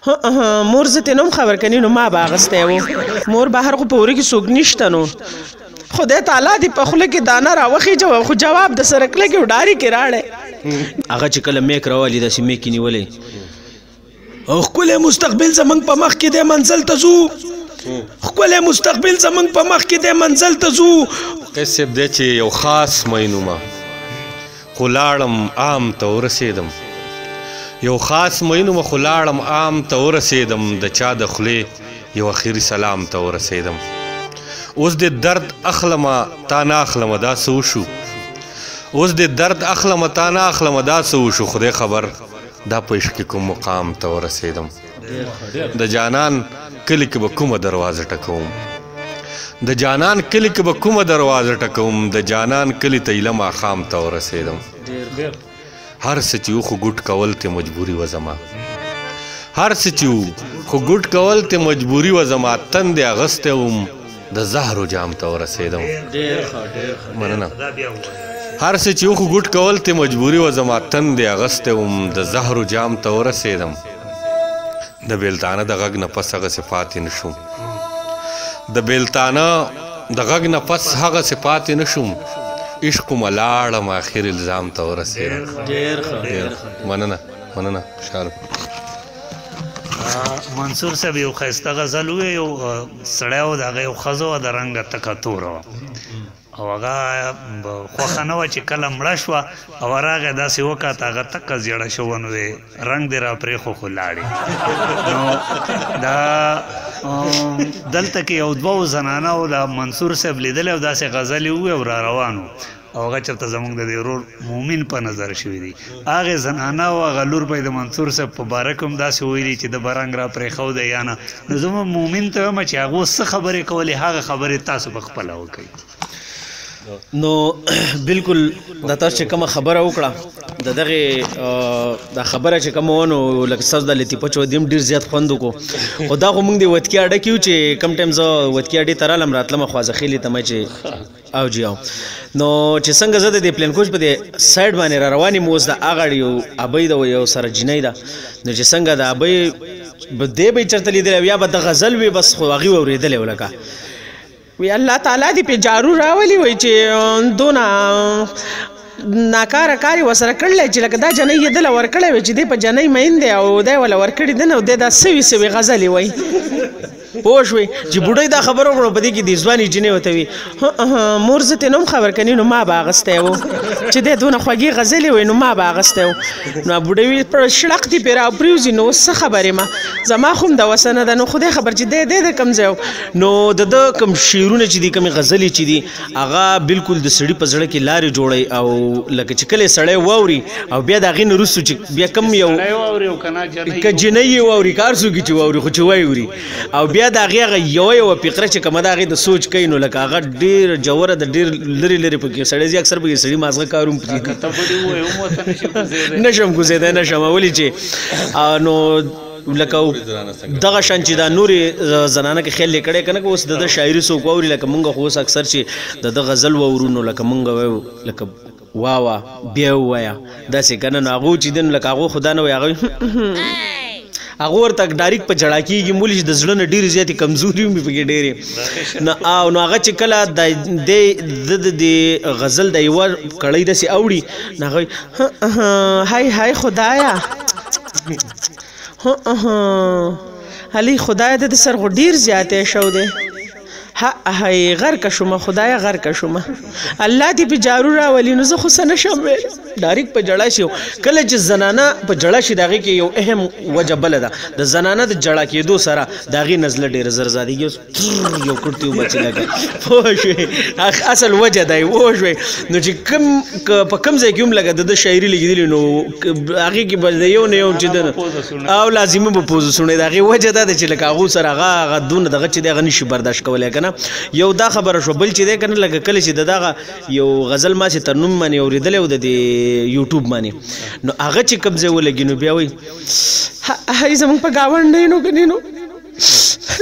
مور زه ترې نه هم خبر کنې نو ما به اغستی و مور بهر خو په وره کې څوک نشته نو خدای تعالی دې په خوله کې دانه راوخېجوه خو جواب د سره کلکې وډارې کې راړی هغه چې کله میک راولي داسې میک یې نیولی او ښکلی مستقبل زموږ په مخ کې دی منزل ته ځو ښکلی مستقبل زموږ په مخ کې دی منزل ته ځو قصب دی چې یو خاص مینومه خو لاړم عام ته ورسېدم یو خاص مینومه خو لاړم عام ته ورسېدم د چا د خولې یو اخري سلام ته ورسېدم اوس د درد اخلمه تا نه اخلمه دا څه وشو اوس د درد اخلمه تا نه اخلمه دا څه وشو خدای خبر دا په عشق کې کوم مقام ته ورسېدم د جانان کلي کې به کومه دروازه ټکوم د جانان کلي کې به کومه دروازه ټکوم د جانان کلي ته ایله ماښام ته ورسېدم هر څه چې و خو ګوټ کول ته مجبوري وه زما هر څه چې و خو ګوټ کول ته مجبوري وه زما تن دې اغستی وم د زهرو جام ته ورسېدم مننه هر څه چې و خو ګوټ کول ته مجبوري وه زما تن دې اغستی وم د زهرو جام ته ورسېدم د بیلتانه د غږ نه پس هغسې پاتې نه شوم د بیلتانه د غږ نه پس هغسې پاتې نه شوم عشق مه لاړم آخر الزام ته ورسېدم مننه خوشحاله منصور صاحب یو ښایسته غزل ووی یو سړی و د هغه یو ښځه وه د رنګه تکه توره وه او هغه خوښه نه وه چې کله مړه شوه او راغی داسې وکاته هغه تکه زیړه شوه نو رنګ دې را پرېښو خو لاړې نو دا دلته کې یو دوو زنانهو د منصور صاحب لیدلی او داسې غزلې ووی او را روانو او هغه چېرته زموږ د دې ورور مومن په نظر شوي دي هغې زنانه او هغه لور به یې د منصور صاحب په باره کې هم داسې ویلي چې د به رنګ را پرېښودی یا نه نو زه مومن ته وایم چې هغو څه خبرې کولې هغه خبرې تاسو په خپله وکئ نو بالکل دا تاسو چې کومه خبره وکړه د دغې دا خبره چې کومه وه نو لکه ستاسو د لطیفه چې ودې هم ډېر زیات خوند وکړو خو دا خو موږ د وتکي اډه کې وو چې کم ټایم زه وتکي اډې ته رالم راتلم خوازخیلې ته مې چې او جی او نو چې څنګه زه د دې پلین کوچ په دې سایډ باندې را روان یم اوس د هغه یو ابۍ ده یو سره جینۍ ده نو چې څنګه د ابۍ دې به یې چېرته لیدلی یا به د غزل وي بس خو هغې واورېدلی و لکه وی الله تعالی دې پې جارو راولي وایي چې دونه ناکاره کار یې ورسره کړلی چې لکه دا جنۍ یې دله ورکړی وی چې دی په جنۍ مین دی او دی وله ورکړي ده نه او دی دا سوي غزلې وایي پوه شوې چې بوډۍ دا خبره وکړو په دې کې د ځوانې جینۍ ورته وي مور زه ترې نه هم خبر کنې نو ما به اغستی و چې دی دونه خوږې غزلې وایي نو ما به اغستی و نو بوډۍ وي په شړق دې پرې راپرېوځي نو اوس څه خبرې ما زما خو هم د وسه نه ده نو خدای خبر چې دی د کوم ځای نو د ده کوم شعرونه چې دي کومې غزلې چې دي هغه بالکل د سړي په زړه کې لارې جوړوي او لکه چې کله سړی واوري او بیا د هغې نه وروستو چې بیا کوم یو که جنۍ یې واوري کار څوک چې واوري خو چې واوري او بیا د هغې هغه یوه فقره چې کومه ده هغې د سوچ کوي نو لکه هغه ډېره جوره ده ډېر لرې پکې سړی ځي اکثر پکې سړي مازغه کار هم پرېږدي نشم کوزېدی نشم ولې چې نو لکه دغه شان چې دا نورې زنانه کې خیال یې کړی که نه که اوس د ده شاعري څوک واوري لکه مونږ خو اوس اکثر چې د ده غزل واورو نو لکه مونږ وایو لکه واه بیا ووایه داسې که نه نو هغو چې دی نو لکه هغو خو دا نه وایي هغه هغه ورته ډایرکټ په ژړا کېږي مولی چې د زړه نه ډېرې زیاتې کمزوري هم وي پکې ډېرې نو هغه چې کله د غزل د یوه کړۍ داسې اوړي نو هغه هی خدایه هلې خدایه د سر خو ډېر زیاتی شو دی هی غرقه شومه خدایه غرقه شومه الله دې په جارو راولي نو زه خو څه نشم ویل ډایرکټ په ژړا شي کله چې زنانه په ژړا شي د هغې کې یو اهم وجه بله ده د زنانه د ژړا کېدو سره د هغې نزله ډېره زر زادېږي یو کړتي وبه چې لکه پوه شوې اصل وجه دی پوه شوې نو چې په کوم ځای کې هم لکه د ده شاعري لګېدلي نو هغې کې به د یو نه یو چې ده او لازمي به پوزیسونه د هغې وجه دا ده چې لکه هغو سره هغه دونه دغه چې دی هغه نشي برداشت کولی که نه یو دا خبره شو بل چې دی که نه لکه کله چې د دغه یو غزل ما چې تر نوم باندې اورېدلی و د دې یوټیوب باندې نو هغه چې کوم ځای ولګي نو بیا وایي هی زموږ په ګاونډ نه نو که نه نو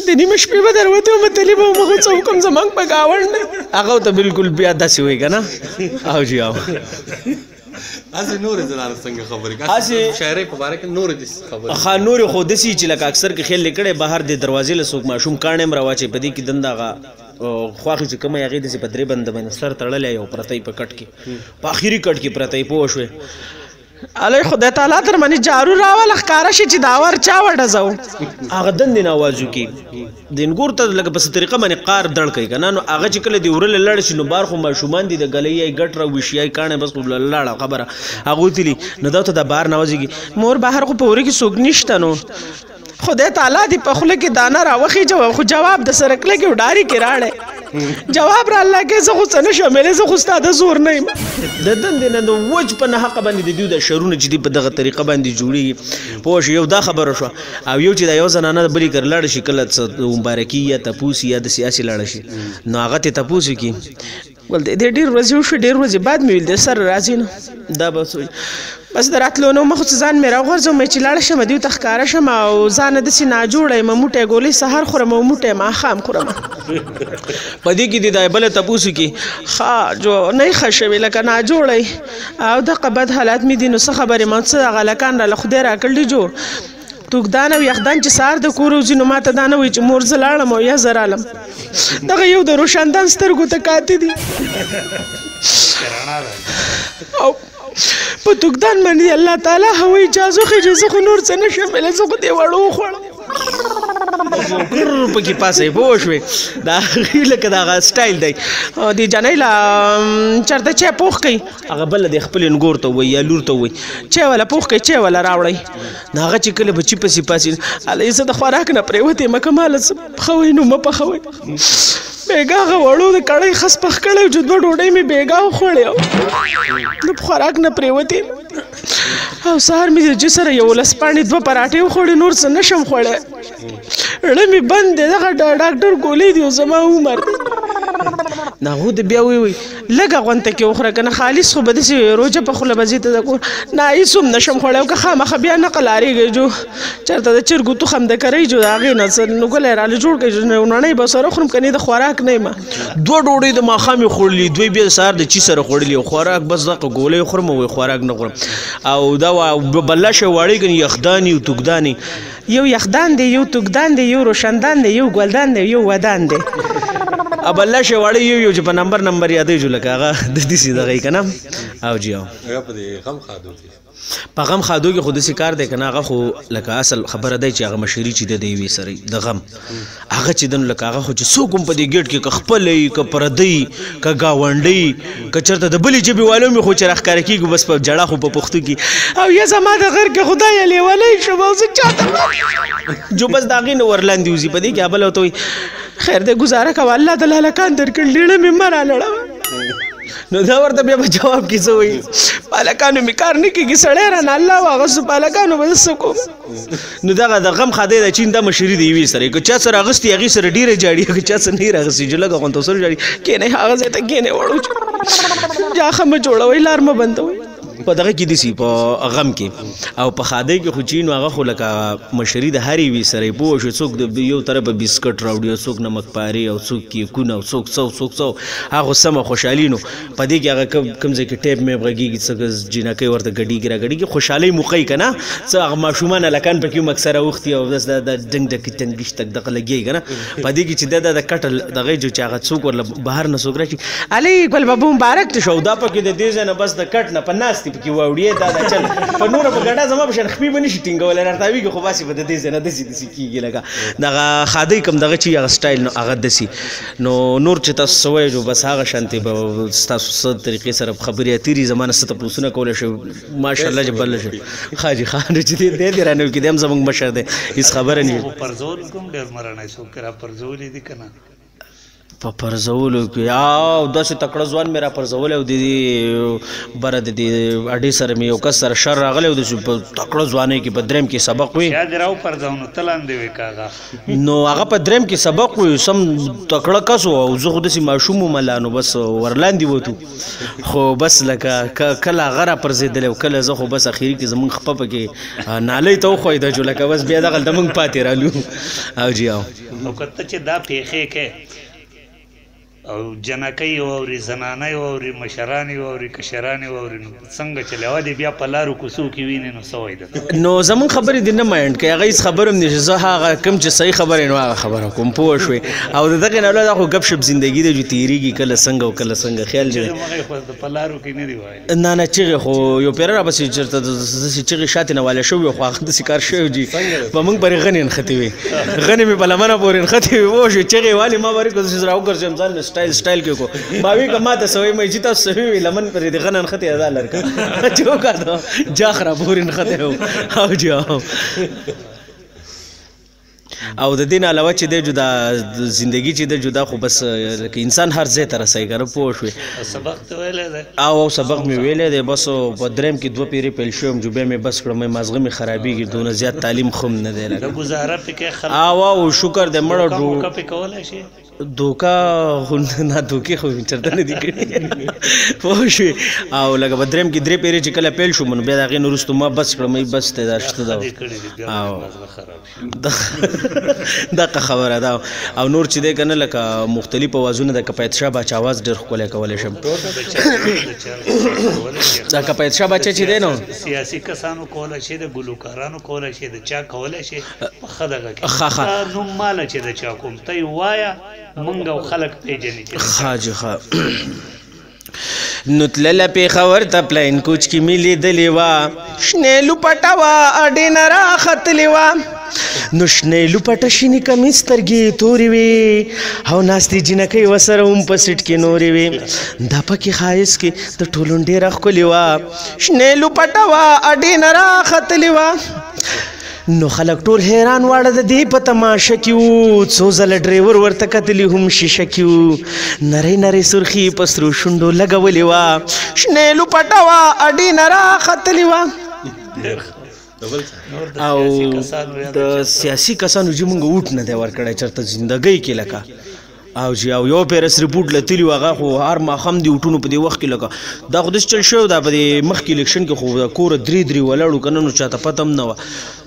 د نیمه شپې به دروتې وم تللی به وم هغه څه وکړم زموږ په ګاونډ نه هغه ته بالکل بیا داسې وایي که نه او جي او اسی نور زنانه څنګه خبرې هسې شاعرۍ په باره کې نور دې خبرې ښه نورې خو داسې چې لکه اکثر کې خیال لیکړی بهر د دروازې له څوک ماشوم کاڼی هم راواچوي په دې کې دنده هغه خواښې چې کومه هغې داسې په درې بنده باندې سر تړلی یو پرتی په کټ کې په اخري کټ کې پرتی پوه شوې الهی خدای تعالی در باندې جارو راوله ښکاره شي چې دا ور چا وډزو هغه دندې نه آواز وکړي د انګور ته لکه په څه طریقه باندې قار دړ کوي که نه نو هغه چې کله د ورله لړ شي نو بار خو ماشومان دي د ګلۍ یې ګټ راویشي یې کاڼی بس خو لاړه خبره هغه وتلي نو دا ته د بار نه وځېږي مور بهر خو په وره کې څوک نشته نو خدای تعالی دې په خوله کې دانه راوخېجه خو جواب د سره کله کې وډاري کې راړی جواب را الله کې زه خو څه نه شمېلې زه خو ستا د زور نه یم د دندې نه د وج په نحقه باندې د دوی د شرونه چې دي په دغه طریقه باندې جوړېږي پوه شو یو دا خبره شوه او یو چې دا یو زنانه بلې کر لاړه شي کله څه مبارکي یا تپوس یا د سیاسي لاړه شي نو هغه ته تپوس وکړي ول د ډېر ورځې وشو ډېر ورځې بعد مې ویل د سر راځي نو دا به بس د راتلو نو مخ ځان مې راغورځوم چې لاړه شم دوی ته ښکاره شم او ځانه داسې ناجوړه یم موټی ګولۍ سهار خورم او موټی ماښام خورم په دې کې دې دا بله تپوس وکړي ښه جو نه یې ښه شوې لکه ناجوړه او دغه بد حالات مې دي نو څه خبرې ما څه هغه هلکان راله خدای راکړلي جو توکدان او یخدان چې سهار د کور وځي نو ما ته دا نه وایي چې مور زه لاړم او یا زه رالم دغه یو د روشندان سترګو ته کاتې دي او په توکدان باندې الله تعالی هوایي اجازه وخېږي زه خو نور څه نه شم ویلی زه خو دې وړو وخوړم پکې پاسئ پوه شوې د هغې لکه د هغه سټایل دی د جنۍ له چېرته چای پوخ کوي هغه بله د خپلې نګور ته ووایي یا لور ته ووایي چای والا پوخ کوي چای والا راوړئ نو هغه چې کله به چي پسې پاسي هلئ زه د خوراک نه پرېوتې یم که ماله څه پخوئ نو مه پخوئ بیګا هغه وړو د کړۍ خس پخ کړی چې دوه ډوډۍ مې بیګا وخوړې نو په خوراک نه پرېوتې او سهار مې د جي سره 11 پاڼې 2 پراټې وخوړې نور څه نه شم خوړی زړه مې بند دی دغه ډاکټر ګولۍ دی او زما عمر دی نو هغو د بیا وی لږه غونته کې وخوره که نه خالص خو به داسې روژه په خوله به ځې ته د کور نه هېڅ هم نه شم خوړی او که خامخا بیا نه قلارېږئ جو چېرته د چرګو تخم د کرۍ جو د هغې نه څه نوګلی راله جوړ کړئ نړۍ به سره خورم که نه د خوراک نه یم 2 ډوډۍ د ماښام یې خوړلي 2 بیا د سهار د چي سره خوړلي او خوراک بس دغه ګولۍ خورم او خوراک نه خورم او دا بله شی واړی که یخدان یو توکدان یو یخدان دی یو توکدان دی یو روشندان دی یو ګلدان دی یو ودان دی اب الله شی واړی یو چې په نمبر یادې جو لکه هغه د دې دغه کنه او جی او هغه په غم خادو کې په غم خادو کې خود سي کار دی کنه هغه خو لکه اصل خبره دی چې هغه مشری چې د دی وی سره د غم هغه چې دن لکه هغه خو چې څوک په دې ګټ کې خپلې ک پردی ک گاونډي ک چرته د بلی جبي والو می خو چې راخکار کیږي بس په جړه خو په پختو کې او یا زما د غر کې خدای له ولې شو زه چاته جو بس داغې نو ورلاندې وزي په دې کې ابل وته خیر دې گزاره کوه الله د لالکان درکړ لیړه مې مرا لړه نو دا ورته بیا په جواب کې څه وایي پالکانو مې کار نه کېږي سړی رانه الله واغستو پالکانو به زه څه کوم نو دغه د غم خدی د چین دا مشري د یوې سره که چا سره اغوستي هغې سره ډېره جاړي که چا سره نه یې راغوستي چې لږه غونته سره جاړي کېنئ هغه ځای ته کېنئ وړو جاخه مه جوړوئ لار مه بندوئ په دغه کې دي په غم کې او په خادۍ کې خو چین هغه خو لکه مشري د هرې وي سره پوه شو څوک د یو طرفه بسکټ راوړي او څوک نمک پاري او څوک کیکونه او څوک هغه سمه خوشحالي نو په دې کې هغه کوم ځای کې ټیپ مې غږېږي څه جینکۍ ورته ګډېږي راګډېږي خوشحالۍ موقع که نه څه هغه ماشومان هلکان پکې هم اکثره اوښتي او داس د ډنګ ډکې ټنګېش تک دغه لګېږي که نه په دې کې چې دا د کټل دغه جو چې هغه څوک ورله بهر نه څوک راشي علي ګل بابو مبارک ته شو دا پکې د دې ځای نه بس د کټ نه په ناستې پکې واوړې دا چل په نوره په ګډه زما په شان خپې به نشي ټینګولی راته ویږي خو باسې به د دې ځای نه داسې کېږي لکه دغه خادۍ کوم دغه چې هغه سټایل نو هغه داسې نو نور چې تاسو څه وایئ جو بس هغه شانتې به ستاسو څه طریقې سره خبرې اترې زما نه څه تپوسونه کولی شي ماشاءالله چې بل شي حاجي خان چې دې رانه وکړي دی هم زموږ مشر دی هېڅ خبره نه وي پرزول کوم ډېر مرنی څوک را پرزولي دي که نه په پرزولو کې او داسې تکړه ځوان مې را پرزولی او د دې بره د دې اډې سره مې یو کس سره شر راغلی او داسې په تکړه ځوانۍ کې په دریم کې سبق وي یا دې راوپرځو نو ته لاندې وې که هغه نو هغه په دریم کې سبق وي سم تکړه کس و او زه خو داسې ماشوم وم لا نو بس ورلاندې وتو خو بس لکه کله هغه را پرځېدلی او کله زه خو بس اخري کې زمونږ خپه پکې نالۍ ته وښویده جو لکه بس بیا دغلته مونږ پاتې رالو او جی او که ته چې دا پیښې کې او جنکۍ واوري زنانه واوري مشران واوري کشران واوري څنګه چلوا دي بیا په لارو کوڅو کې ویني نو سوي ده نو زمون خبرې دي نه مایند کې هغه خبرم نشي زه هغه کوم چې صحیح خبره نو هغه خبره کوم پوه شوي او دغه نه له خو غب شپ ژوندۍ د جو تیریږي کله څنګه او کله څنګه خیال جوړ مګر خو په لارو کې نه دی وای نه نه چیرې خو یو پیره بس چرته د چیرې شاته نه والا شو خو هغه د سکار شو جی په موږ بری غنین ختی وي غنی می بل منه پورین ختی وي وو شو چیرې والی ما بری کو چې راو ګرځم ځان سټایل کې کو باوی کما ته سوې مې چې تاسو وی لمن پر دې غنن ختی ادا لرکا جو کا جا خراب پورین ختی او جاو او د دین علاوه چې د جدا زندگی چې د جدا خو بس لکه انسان هر ځای ته رسي ګره پوه شوي سبق ته ویلې ده او سبق مې ویلې ده بس په دریم کې دوه پیری پیل شوم جو به مې بس کړم مازغه مې خرابېږي دونه زیات تعلیم خم نه دی لکه گزاره پکې خلک او شکر دې مړ دوکا په کولای شي دوکا نه دوکي خو چرته نه دی کړی پوه شوي او لکه په دریم کې درې پیری چې کله پیل شوم نو بیا د هغې نه وروسته ما بس کړم بس ته دا شته ده او دغه خبره ده او نور چې دی که نه لکه مختلف اوازونه د کپایت شاه باچا اواز ډېر ښکلی کولی شم دا کپایت شاه باچا چې دی نو سیاسي کسانو کولی شي د ګلوکارانو کولی شي د چا کولی شي په ښه دغه کې نوم ماله چې د چا کوم ته یې ووایه مونږ او خلک پیژني ښه جي ښه نو تلله پېښور ته پلاین کوچ کې مې لیدلې وه شنې لوپټه وه اډې نه راختلې وه نو شنې لوپټه شینې کمیز سترګې تورې وې او ناستې جینکۍ ورسره هم په سیټ کې نورې وې دا پکې ښایست کې د ټولو ډېره ښکلې وه شنې لوپټه وه اډې نه راختلې وه نو خلک ټول حیران واړه د دې په تماشه کې وو څو ځله ډریور ورته کتلي هم شیشه کې وو نرۍ نرۍ سرخي په سرو شونډو لګولې وه شنې لوپټه وه اډې نه راختلې وه او د سیاسي کسانو چې مونږ اوټ نه دی ورکړی چېرته زندګۍ کې لکه او چې او یو پیرس رپورټ لتلی و هغه خو هر ماښام د اوټونو په دې وخت کې لکه دا خو داسې چل شوی دا په دې مخکې الیکشن کې خو د کوره درې ولاړو که نه نو چاته پته هم نه وه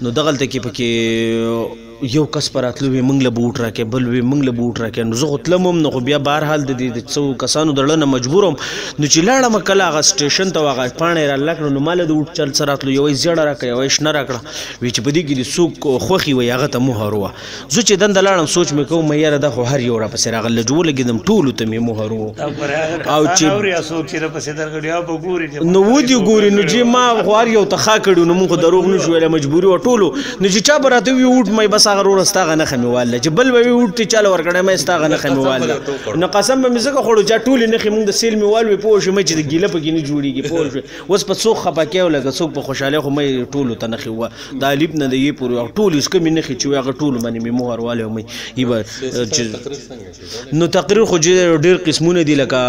نو دغلته کې پکې یو کس پر راتلو وي موږ له به اوټ راکړې بل وي موږ له به اوټ راکړې نو زه خو تلم هم نو خو بیا بهرحال د دې څو کسانو د ړه نه مجبور وم نو چې لاړم کله هغه سټیشن ته هغه پاڼې راله کړه نو ما له د اوټ چل څه راتلو یوه یې زیړه راکړه یوه یې شنه راکړه وی چې په دې کې د څوک خوښي وي هغه ته مهر وه زه چې دنده لاړم سوچ مې کوم یاره دا خو هر یو راپسې راغله چې ولګېدم ټولو ته مې مهر وو او چې نو ودې ګوري نو چې ما خو هر یو ته ښه کړي نو مونږ خو دروغ نه شو ویلی مجبوري وه ټولو نو چې چا به راته وي اوټ مې بس هغه روره ستا هغه نښه مې واله چې بل به وي اوټ ته چاله ورکړی مې ستا هغه نښه مې واله نو قسم به مې ځکه خوړو چا ټولې نښې مونږ د سیل مې والوې پوه شو مې چې د ګیله پکې نه جوړېږي پوه شو اوس په څوک خفه کې لکه څوک په خوشحالۍ خو مې ټولو ته نښې وه د الف نه د یې پورې ټول اوس کمې نښې چې وي هغه ټولو باندې مې مهر والی مې نو تقریر خو ډېر قسمونه دي لکه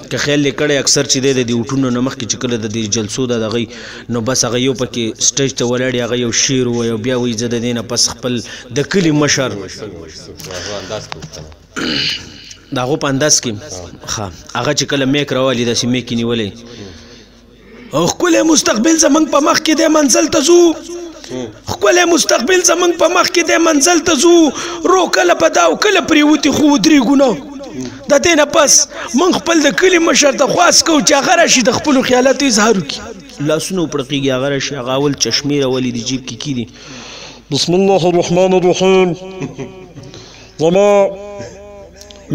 که خیال یې کړی اکثر چې دی د دې اوټونو نه مخکې چې کله د دې جلسو د دغی نو بس هغه یو پکې سټیج ته ولاړ هغه یو شعر ووایي او بیا وایي زه د دې نه پس خپل د کلي مشر د هغو په انداز کې ښه هغه چې کله میک راوالي داسې میک یې نیولی او ښکلی مستقبل زموږ په مخ کې دی منزل ته ځو ښکلی مستقبل زموږ په مخ کې دی منزل ته ځو رو کله په دا او کله پرېوتې خو ودرېږو د دې نه پس موږ خپل د کلي مشر ته خواست کوو چې هغه راشي د خپلو خیالاتو اظهار وکړي لاسونه وپړقېږي هغه راشي هغه اول چشمې راولي د جیب کې کېږدي بسم الله الرحمن الرحیم زما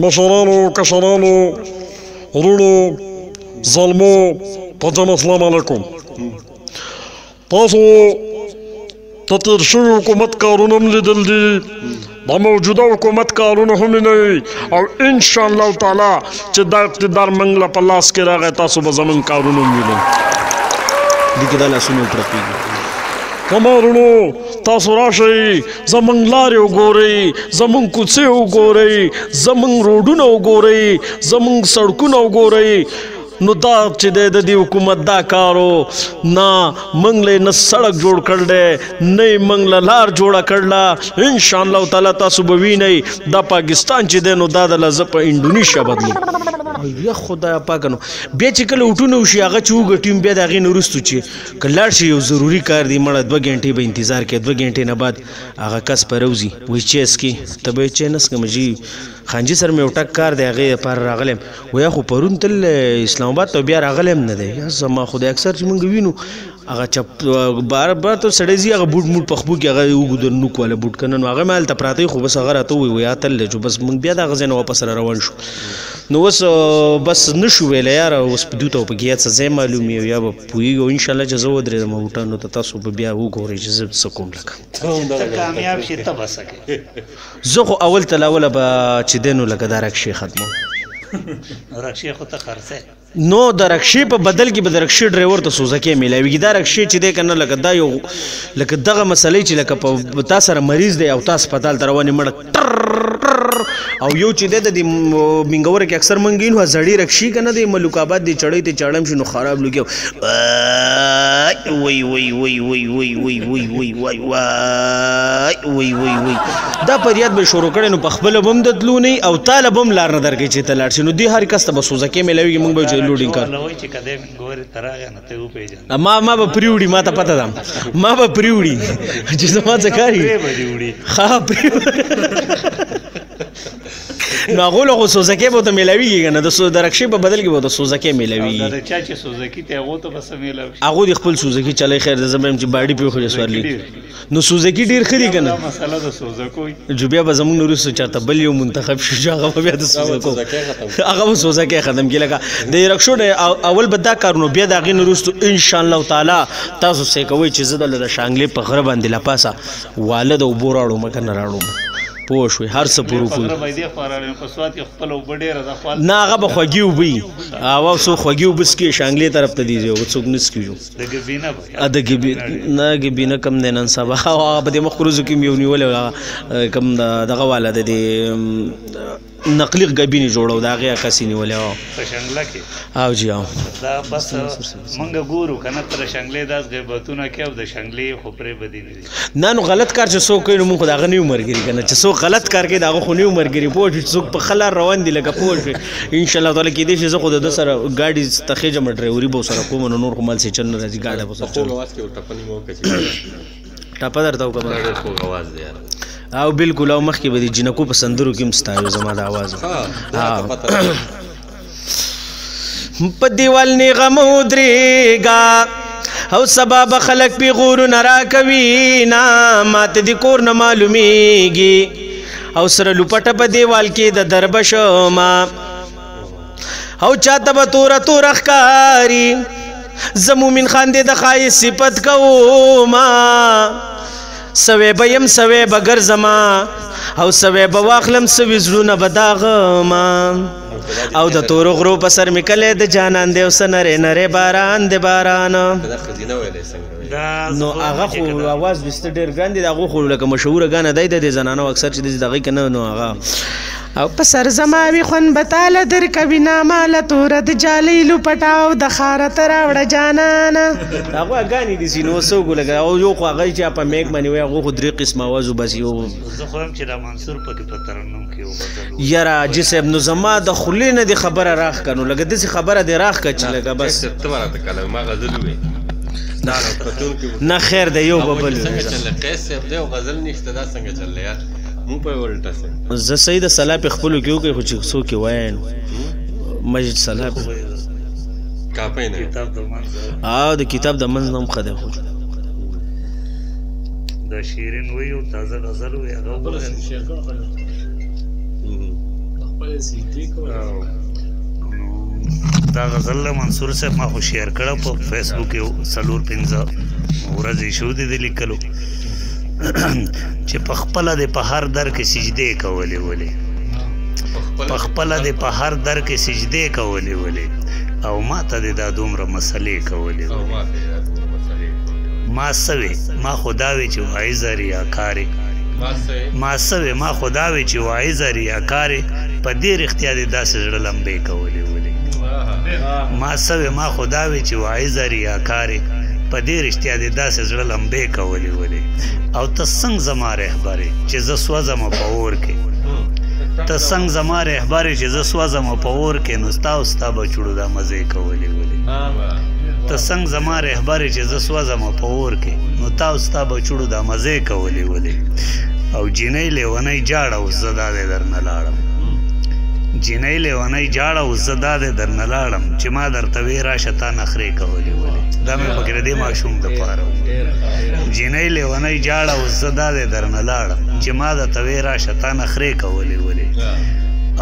مشرانو کشرانو وروڼو ظلمو په جمع السلام علیکم تاسو د تېر شوي حکومت کارونه هم لیدل دي دا موجوده حکومت کارونه هم نه وي او انشاءالله تعالی چې دا اقتدار موږ له په لاس کې راغی تاسو به زموږ کارونه هم وینئ دې کې دا لاسونه وپړقېږي زما وروڼو تاسو راشئ زموږ لارې وګورئ زموږ کوڅې وګورئ زموږ روډونه وګورئ زموږ سړکونه وګورئ نو دا چې دی د دې حکومت دا کارو نه موږ له نه سړک جوړ کړ دی نه یې موږ له لار جوړه کړله انشاءالله تعالی تاسو به وینئ دا پاکستان چې دی نو دا دله زه په انډونیشیا بدلوم یا خدای پاک نو بیا چې کله وټونه وشي هغه چې وګټیم بیا د هغې نه وروستو چې که لاړ شي یو ضروري کار دی مړه 2 غنټې به انتظار کوي 2 غنټې نه بعد هغه کس په روزي وایي چې اسکي ته به یې چې نسکم جي خانجي سره مې یو ټک کار دی هغې لپاره راغلی یم ویا خو پرون تل اسلام آباد ته بیا راغلی یم نه دی یا زما خدای اکثر چې مونږ وینو هغه چپ بار ته سړی ځي هغه بوټ موټ پخبو کې هغه اوږد نوک والا بوټ که نه نو هغه مې هلته پراته خو بس هغه راته ووایي ویا تل دی چې بس مونږ بیا د هغه ځای نه واپس را روان شو نو اوس بس نه شو ویلی یاره اوس دوی ته په کې یا څه ځای معلوم وي یا به پوهېږو انشاءالله چې زه ودرېدم بوټانو ته تاسو به بیا وګورئ چې زه څه کوم لکه کامیاب شي ته به څه کوې زه خو اول تل اوله به چې دی نو لکه دا رکشې ختمو رکشې خو ته خرڅه نو د رکشې په بدل کې به د رکشې ډرایور ته سوزکې میلاویږي دا رکشې چې دی که نه لکه دا یو لکه دغه مسئلې چې لکه په تا سره مریض دی او تا هسپتال ته روان یې مړه او یو چې دی د دې منګوره کې اکثر موږ وینو زړې رکشې که نه دی ملوک آباد دی چړۍ ته چاړم شي نو خراب لوګي وای وای وای وای وای وای وای وای وای وای وای وای دا فریاد به شروع کړی نو په خپله به هم د تلو نه او تاله به هم لار نه درکوي چې ته لاړ شي نو دې هر کس ته به سوزکې میلاویږي موږ به لوډینګ کار چې کده ګورې ته راغی نه ته وپېژنې ما به پرېوړي ما ته پته ده ما به پرېوړي چې زما څه کار وي ښه نو هغو له خو سوزکې به ورته میلاویږي که نه د رکشې په بدل کې به ورته سوزکې میلاویږي چا چې سوزکي ته هغو ته به څه میلاو شي هغو د خپل سوزکي چلی خیر د زه به یم چې باډي پرې وخوري سورلي نو سوزکي ډېر ښه دي که نه مسله د سوزکو جو بیا به زموږ نه وروسته چېرته بل یو منتخب شو چې هغه به بیا د سوزکو هغه به سوزکۍ ختم کړي لکه د رکشو اول به دا کارونه بیا د هغې نه وروستو انشاءالله تعالی تاسو څه کوئ چې زه دله د شانګلې په غره باندې له پاسه واله د اوبو راوړم که نه راوړم پوه شوې هر څه پرو کوي نه هغه به خوږې اوبه وي هغه څوک خوږې اوبه څکي شانګلې طرف ته دي ځي څوک نه څکي د نه ګبینه کم دی نن سبا هغه په دې مخکې ورځو کې مې یو نیولی کم دغه والا د دې نقلی ګبینې جوړو د هغې عکس یې نیولی په شنګله کې او جی او دا بس مونږ ګورو که نه ته د شنګلې داس غیبتونه کوي او د شنګلې خو پرې بدې نه دي نه نو غلط کار چې څوک کوي نو مونږ خو د هغه نه یو ملګري که نه چې څوک غلط کار کوي د هغه خو نه یو ملګري پوه شوې چې څوک په ښه لار روان دي لکه پوه شوې انشاءالله تعالی کېدای شي زه خو د ده سره ګاډي ته خېجم ډرایوري به ورسره کوم نو نور خو مال سیچن نه راځي ګاډی به ورسره ټپه درته وکړم او بالکل او مخکې به د جنکو په سندرو کې هم ستایو زما د اواز په دیوال نه غم ودرېږه او سبا به خلک پې غورونه راکوي نه ماته د کور نه معلومیږي او سره لوپټه په دیوال کې د دربه شمه او چاته به توره توره ښکاري زه مومن خان دې د ښایست صفت کومه سوی به یم سوی به ګرځمه او سوی به واخلم سوي زړونه به داغمه او د تورو غرو په سر مې کلی د جانان دی او څه نری نری باران د باران نو هغه خو اواز وسته ډېر ګران دی د هغو خو لکه مشهوره ګانه دی د دې زنانو اکثر چې د دغې که نه نو هغه او په سر زما وي خوند به تاله درکوي ناماله توره د جالۍ لوپټه او د ښاره ته راوړه جانانه هغو اګانې دي سي نو څه وکړو لکه یو خو هغه چې په میک باندې وایي هغو خو 3 قسمه اواز وباسي زه خو یم چې را منصور پکې په ترنم کې وغځلو یاره حاجي صاحب نو زما د خولې نه دې خبره راښکه نو لکه داسې خبره دې راښکه چې لکه بس نه خیر دی یو به بل زه صحیح د صلاح په خپلو کې وکړئ خو چې څوک یې وایي نو مجد صلاح او د کتاب د منځ نه هم ښه دی خو د شیرین ویو تازه غزل وی هغه دا غزل منصور صاحب ما خو شیر کړه په فیسبوک کې 4-5 ورځې شو دي لیکلو چې په خپله د په هر در کې سجدې کولې ولې په خپله د په هر در کې سجدې کولې ولې او ما ته د دا دومره مسلې کولې ما سوې ما خدا وی چې وایزه ریاکارې ما سوې ما خدا وی چې وایزه ریاکارې په دې رښتیا د داسې زړه لمبې کولې ولې ما سوې ما خدا وی چې وایزه ریاکارې په دې رښتیا د داسې زړه لمبې کولې ولې او ته څنګه زما رهبرې چې زه سوځم په اور کې ته څنګ زما رهبر چې زه سوځم په اور کې نو ستا او ستا بچوړو دا مزې کولې ولې ته څنګ زما رهبر چې زه سوځم په اور کې نو تا او ستا بچوړو دا مزې کولې ولې او جینۍ لیونۍ جاړه اوس زه دا دې درنه لاړم جینۍ لیونۍ جاړه اوس زه دا دې درنه لاړم چې ما درته وې راشه تا نخرې کولې ولې دا مې پکې د دې ماشوم دپاره جینۍ لیونۍ جاړه اوس زه دا دې درنه لاړم چې ما درته وې راشه تا نخرې کولې ولې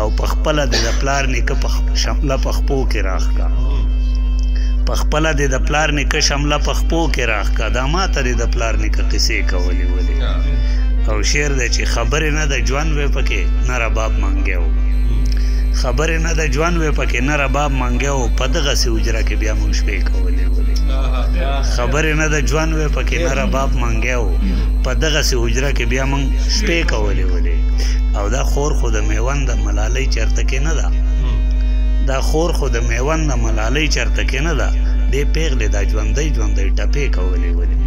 او په خپله دې د پلار نیکه شمله په خپو کې راښکا په خپله دې د پلار نیکه شمله په خپو کې راښکا دا ما ته دې د پلار نیکه قصې کولې ولې او شعر دی چې خبرې نه د ژوند وې پکې نه رباب منګی و خبرې نه د ژوند وې پکې نه رباب منګی و په دغسې حجره کې بیا موږ شپې کولې ولې خبرې نه د ژوند وې پکې نه رباب منګی و په دغسې حجره کې بیا موږ شپې کولې ولې او دا خور خو د میوند د ملالۍ چرته کې نه ده دا خور خو د میوند د ملالۍ چرته کې نه ده دې پیغلې دا ژوندۍ ژوندۍ ټپې کولې ولې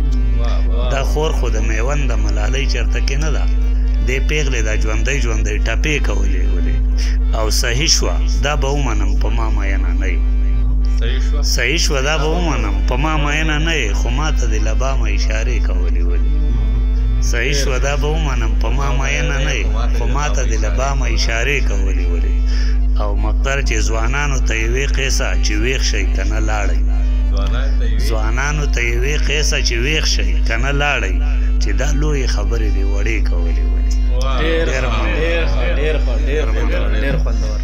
دا خور خو د میوند د ملالۍ چرته کې نه ده دې پیغلې دا ژوندۍ ژوندۍ ټپې کولې ولې او صحیح شوه دا به ومنم په ما مینه نه یې صحیح شوه دا به ومنم په ما مینه نه یې خو ما ته د لبامه اشارې کولې ولې صحیح شوه دا به ومنم په ما مینه نه یې خو ما ته د لبامه اشارې کولې ولې او مقدر چې ځوانانو ته یوې قیسه چې ویښ شئ که نه لاړئ ځوانانو ته یوې قیسه چې ویښ شئ که نه لاړئ چې دا لویې خبرې دې وړې کولې ولې ډېر خوندور